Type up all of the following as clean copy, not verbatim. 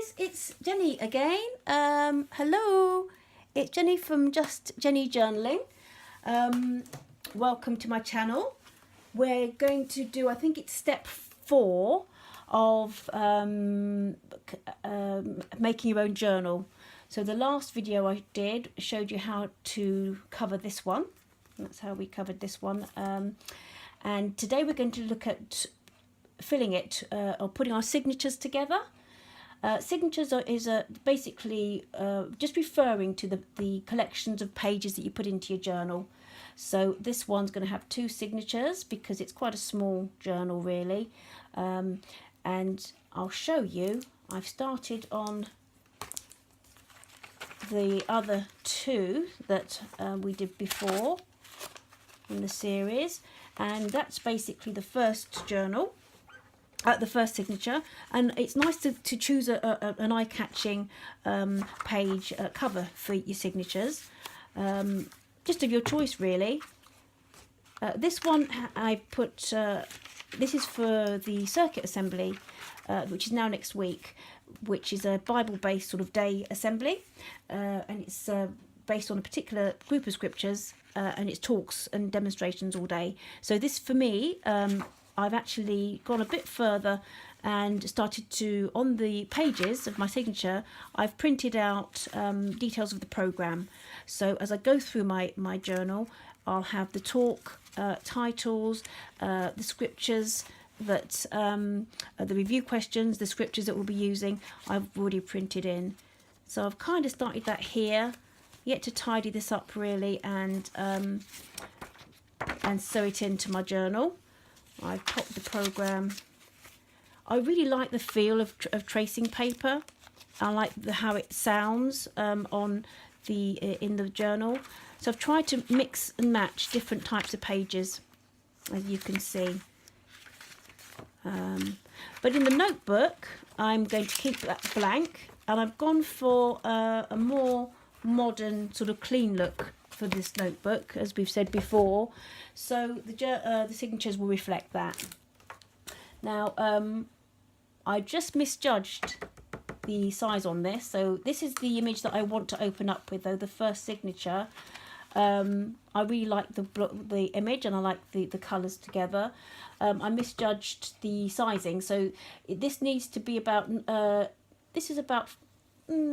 guys, it's Jenny again. Hello, it's Jenny from Just Jenny Journaling. Welcome to my channel. We're going to do, I think it's step 4 of making your own journal. So the last video I did showed you how to cover this one. That's how we covered this one. And today we're going to look at filling it or putting our signatures together. Signatures is basically just referring to the collections of pages that you put into your journal. So this one's going to have 2 signatures because it's quite a small journal really. And I'll show you, I've started on the other 2 that we did before in the series, and that's basically the first journal. The first signature, and it's nice to choose an eye-catching page cover for your signatures, just of your choice really. This one I put, this is for the circuit assembly, which is now next week, which is a Bible-based sort of day assembly, and it's based on a particular group of scriptures, and it's talks and demonstrations all day. So this for me, I've actually gone a bit further and started to, on the pages of my signature, I've printed out details of the program. So as I go through my journal, I'll have the talk, titles, the scriptures that, the review questions, the scriptures that we'll be using, I've already printed in. So I've kind of started that here, yet to tidy this up really and sew it into my journal. I've popped the program. I really like the feel of tracing paper. I like how it sounds on in the journal. So I've tried to mix and match different types of pages, as you can see. But in the notebook, I'm going to keep that blank, and I've gone for a more modern sort of clean look for this notebook, as we've said before, so the signatures will reflect that. Now I just misjudged the size on this, so this is the image that I want to open up with, though the first signature. I really like the image, and I like the colours together. I misjudged the sizing, so this needs to be about this is about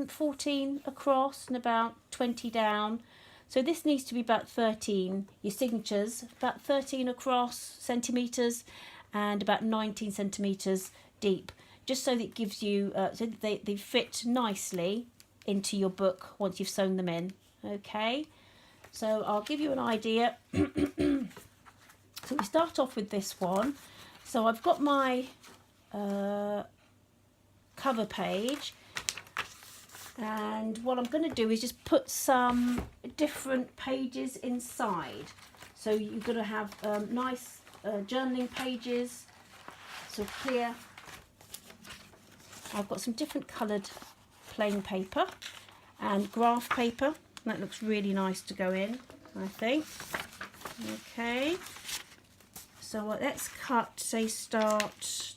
14 across and about 20 down. So this needs to be about 13, your signatures, about 13 across centimetres and about 19 centimetres deep, just so that it gives you, so that they fit nicely into your book once you've sewn them in. Okay, so I'll give you an idea. So we start off with this one. So I've got my cover page. And what I'm going to do is just put some different pages inside. So you're going to have nice journaling pages, so clear. I've got some different coloured plain paper and graph paper. That looks really nice to go in, I think. Okay, so let's cut, say start,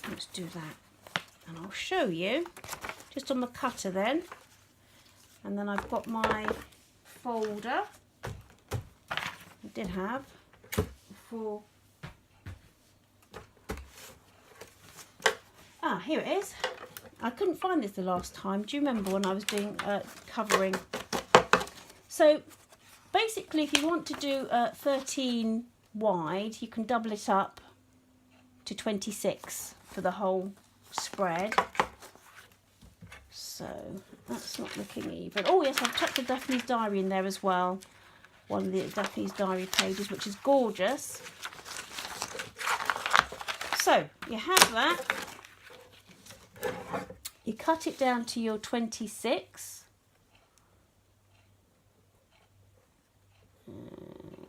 let's do that. And I'll show you just on the cutter then. And then I've got my folder I did have for, here it is. I couldn't find this the last time. Do you remember when I was doing covering? So basically, if you want to do 13 wide, you can double it up to 26 for the whole spread. So that's not looking even. Oh yes, I've tucked the Daphne's Diary in there as well, one of the Daphne's Diary pages, which is gorgeous. So you have that, you cut it down to your 26,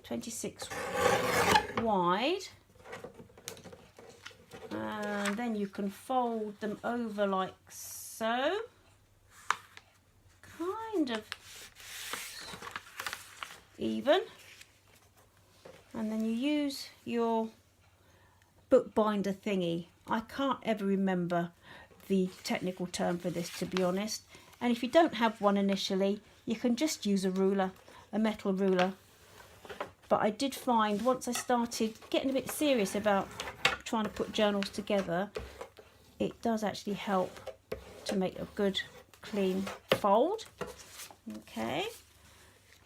26 wide, and then you can fold them over like so, kind of even, and then you use your bookbinder thingy. I can't ever remember the technical term for this, to be honest. And if you don't have one initially, you can just use a ruler, a metal ruler. But I did find once I started getting a bit serious about trying to put journals together, it does actually help to make a good clean fold. Okay,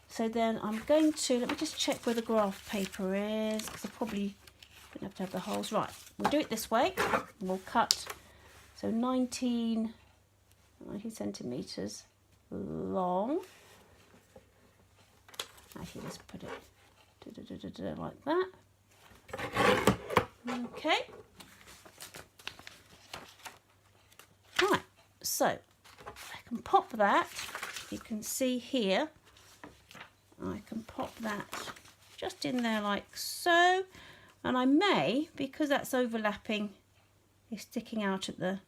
so then I'm going to, let me just check where the graph paper is, because I probably don't have to have the holes. Right, we'll do it this way. We'll cut, so 19 centimetres long. Actually, let's put it like that. Okay. Right, so I can pop that. You can see here, I can pop that just in there like so. And I may, because that's overlapping, it's sticking out at the,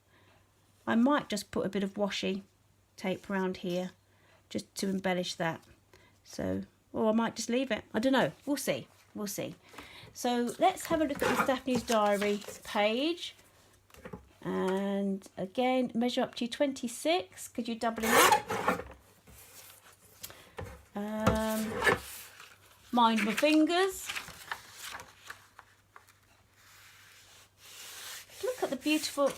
I might just put a bit of washi tape around here just to embellish that. So, or I might just leave it. I don't know. We'll see. We'll see. So let's have a look at the Daphne's Diary page. And again, measure up to 26 because you're doubling up. Mind my fingers. Look at the beautiful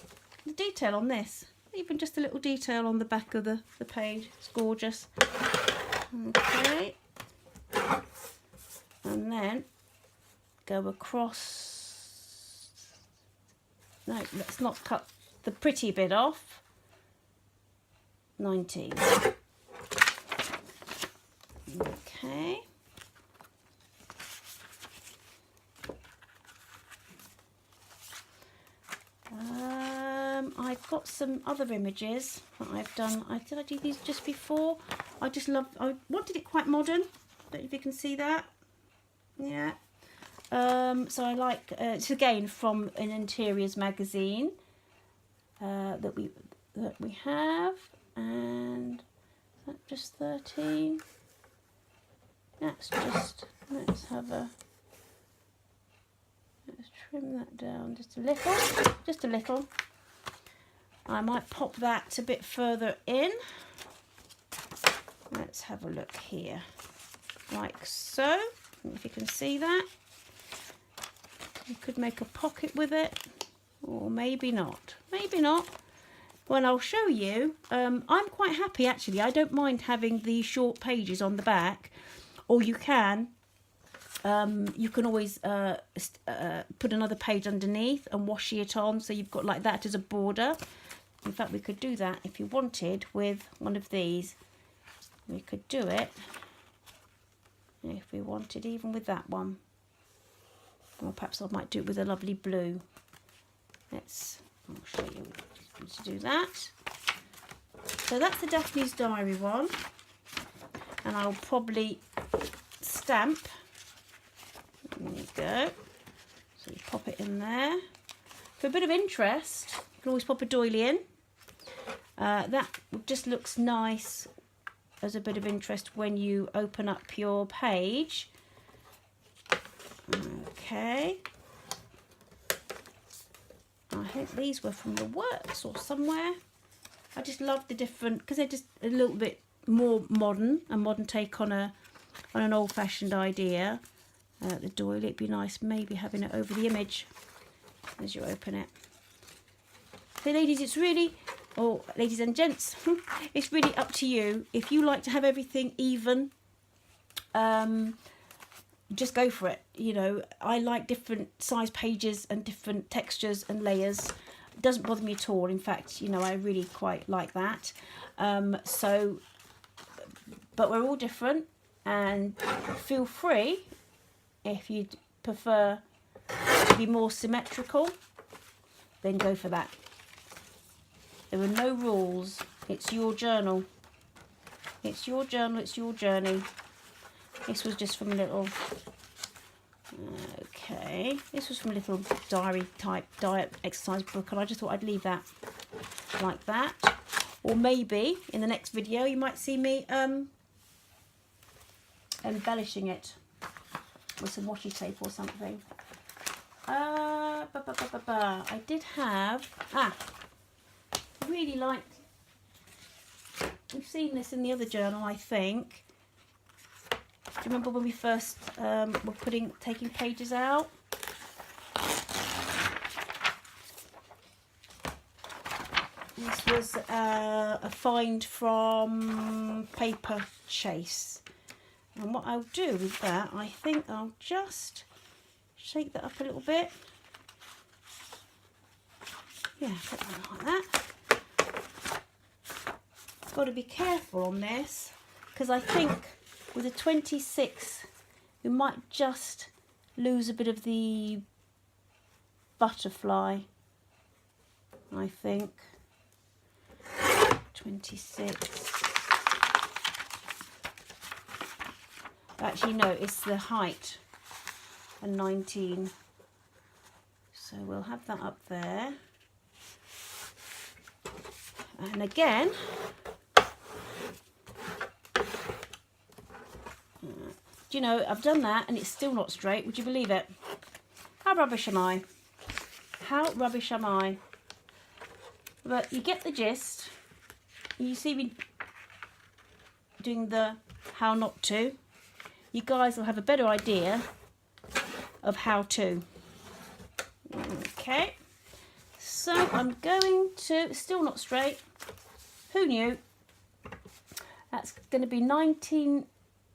detail on this. Even just a little detail on the back of the page. It's gorgeous. Okay. And then go across. No, let's not cut the pretty bit off. 19. Okay. I've got some other images that I've done. Did I do these just before? I wanted it quite modern. Don't know if you can see that. Yeah. So I like, it's again from an interiors magazine that we have, and is that just 13? Let's trim that down just a little. I might pop that a bit further in. Let's have a look here, like so. If you can see that. You could make a pocket with it, or maybe not. Maybe not. Well, I'll show you. I'm quite happy actually. I don't mind having the short pages on the back, or you can always put another page underneath and washi it on, so you've got like that as a border. In fact, we could do that if you wanted with one of these. We could do it if we wanted, even with that one. Or perhaps I might do it with a lovely blue. I'll show you how to do that. So that's the Daphne's Diary one. And I'll probably stamp. There you go. So you pop it in there. For a bit of interest, you can always pop a doily in. That just looks nice as a bit of interest when you open up your page. Okay. I think these were from the Works or somewhere. I just love the different, because they're just a little bit more modern, a modern take on an old-fashioned idea. The doily, it'd be nice maybe having it over the image as you open it. So ladies, it's really, or ladies and gents, it's really up to you. If you like to have everything even, just go for it. You know, I like different size pages and different textures and layers. It doesn't bother me at all. In fact, you know, I really quite like that. But we're all different, and feel free, if you prefer to be more symmetrical, then go for that. There are no rules. It's your journal. It's your journal, it's your journey. This was just from a little, okay, this was from a little diary type diet exercise book, and I just thought I'd leave that like that. Or maybe in the next video you might see me embellishing it with some washi tape or something. But I did have, really liked, we've seen this in the other journal, I think. Do you remember when we first were taking pages out? This was a find from Paper Chase. And what I'll do with that, I think I'll just shake that up a little bit. Yeah, put that like that. Got to be careful on this, because I think with a 26 we might just lose a bit of the butterfly, I think. 26. Actually no, it's the height, and 19. So we'll have that up there. And again, do you know, I've done that and it's still not straight. Would you believe it? How rubbish am I? How rubbish am I? But you get the gist. You see me doing the how not to. You guys will have a better idea of how to. Okay. So I'm going to, still not straight. Who knew? That's going to be 19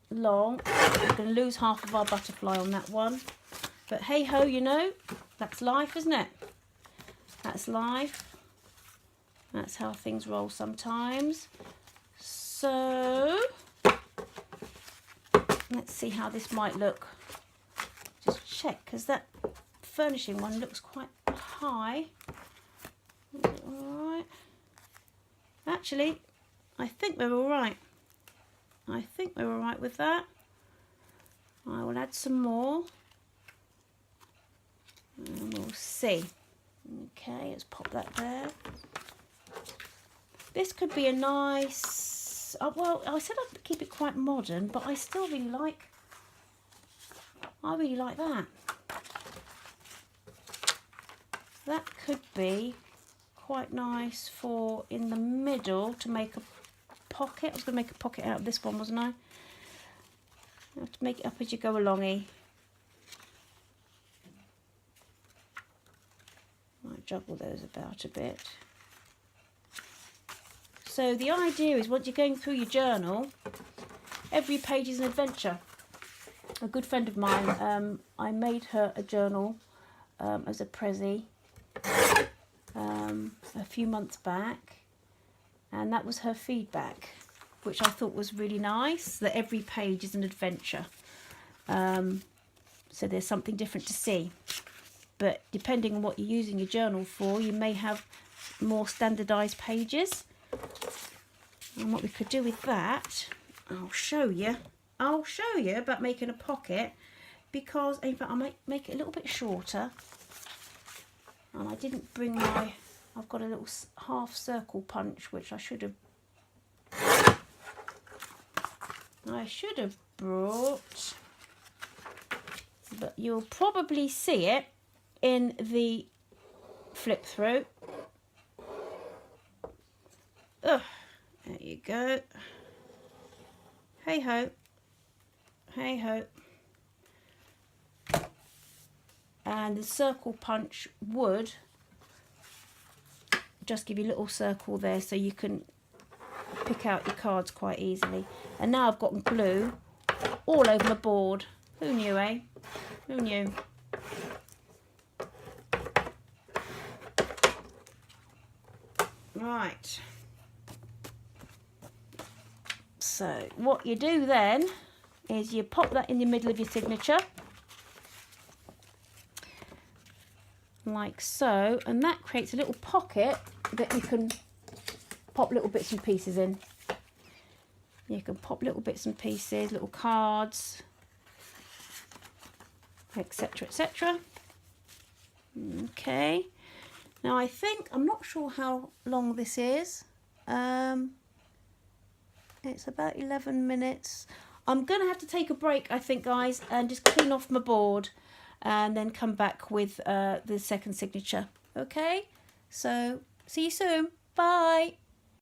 long. We're going to lose half of our butterfly on that one. But hey ho, you know, that's life, isn't it? That's life. That's how things roll sometimes. So let's see how this might look. Just check, because that furnishing one looks quite high. Is it all right? Actually, I think we're all right. I think we're all right with that. I will add some more. And we'll see. Okay, let's pop that there. This could be a nice... well, I said I'd keep it quite modern, but I still really like... I really like that. That could be quite nice for in the middle to make a pocket. I was going to make a pocket out of this one, wasn't I? You have to make it up as you go along-y. Might juggle those about a bit. So the idea is, once you're going through your journal, every page is an adventure. A good friend of mine, I made her a journal as a prezi a few months back, and that was her feedback, which I thought was really nice, that every page is an adventure. So there's something different to see. But depending on what you're using your journal for, you may have more standardised pages. And what we could do with that, I'll show you about making a pocket, because in fact I might make it a little bit shorter. And I didn't bring my, I've got a little half circle punch which I should have brought, but you'll probably see it in the flip through. Ugh, there you go. Hey ho, hey ho. And the circle punch would just give you a little circle there, so you can pick out your cards quite easily. And now I've got glue all over the board. Who knew, eh? Who knew? Right. So what you do then is you pop that in the middle of your signature, like so, and that creates a little pocket that you can pop little bits and pieces in. You can pop little bits and pieces, little cards, etc, etc. Okay, now I think, I'm not sure how long this is. It's about 11 minutes. I'm gonna have to take a break, I think, guys, and just clean off my board. and then come back with the second signature. Okay, so see you soon. Bye.